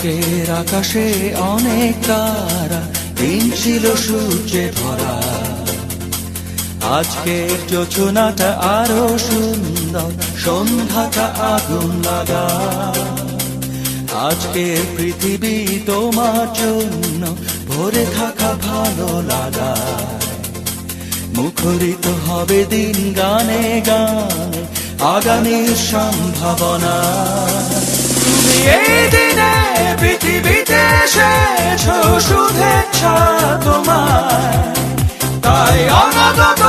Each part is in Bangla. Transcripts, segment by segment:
আজকের আকাশে অনেক তারা, দিন ছিল সূর্যে ভরা। আজকের যোজনাটা আরো সুন্দর, সন্ধ্যাটা আগুন লাগা। আজকের পৃথিবী তোমার জন্য ভরে থাকা ভালো লাগা। মুখরিত হবে দিন গানে গানে, আগামীর সম্ভাবনা। তুমি এই দিনে পৃথিবীতে এসেছো, শুভেচ্ছা তোমার। তাই অনাগত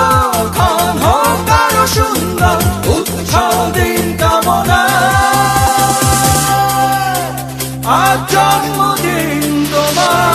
ক্ষণ হোক আরো সুন্দর, উৎসব দিন কামনা। আজ জন্মদিন তোমার।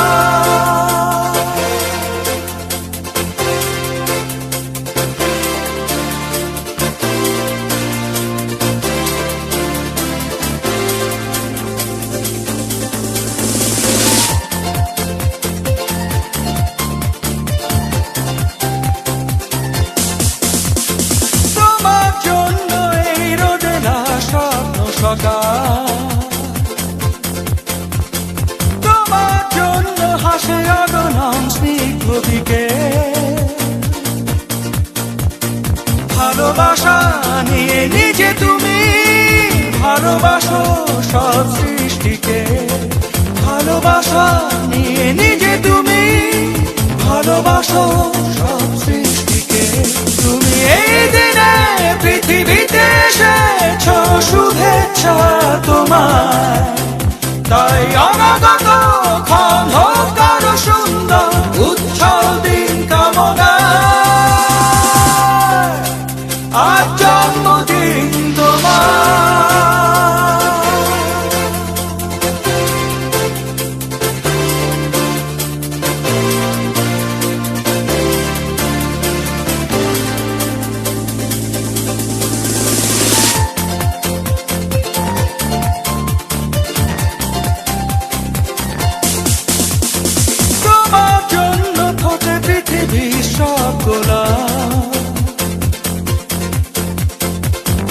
তোমার জন্য হাসে অগণন স্নিগ্ধ দিকে। ভালোবাসা নিয়ে নিজে তুমি ভালোবাসো সব সৃষ্টিকে। ভালোবাসা নিয়ে নিজে তুমি ভালোবাসো সব সৃষ্টিকে। তুমি এই দিনে পৃথিবীতে এসেছো, শুভেচ্ছা তোমার। তাই অনাগত ক্ষণ হোক আরো সুন্দর, উৎসব দিন কামনা। আজ জন্মদিন তোমার।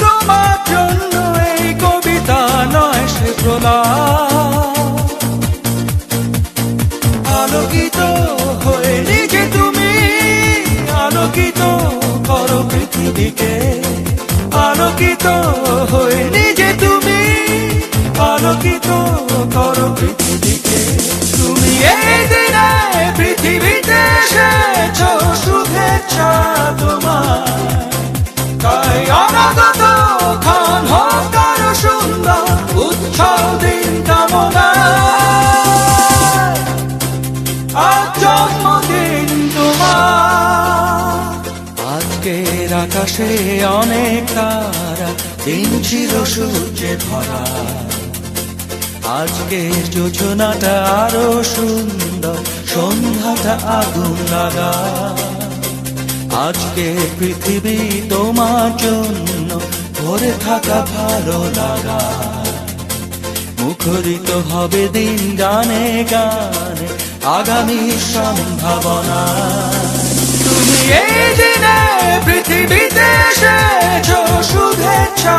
তোমার জন্য এই কবিতা নয় সে প্রলাপ। আলোকিত হয়ে নিজে তুমি আলোকিত করো পৃথিবীকে। আলোকিত হয়ে নিজে তুমি আলোকিত করো পৃথিবীকে। তুমি এই দিনে পৃথিবীতে এসেছো, শুভেচ্ছা তোমার। তাই অনাগত ক্ষণ হোক আরো সুন্দর, উৎসব দিন কামনা। আজ জন্মদিন তোমার। আজকের আকাশে অনেক তারা, দিন ছিল সূর্যে ভরা। আজকের যোজনাটা আরো সুন্দর, সন্ধ্যাটা আগুন লাগা। আজকে পৃথিবী তোমার জন্য ভরে থাকা ভালো লাগা। মুখরিত হবে দিন গানে গানে, আগামীর সম্ভাবনা। তুমি এই দিনে পৃথিবীতে এসেছো, শুভেচ্ছা।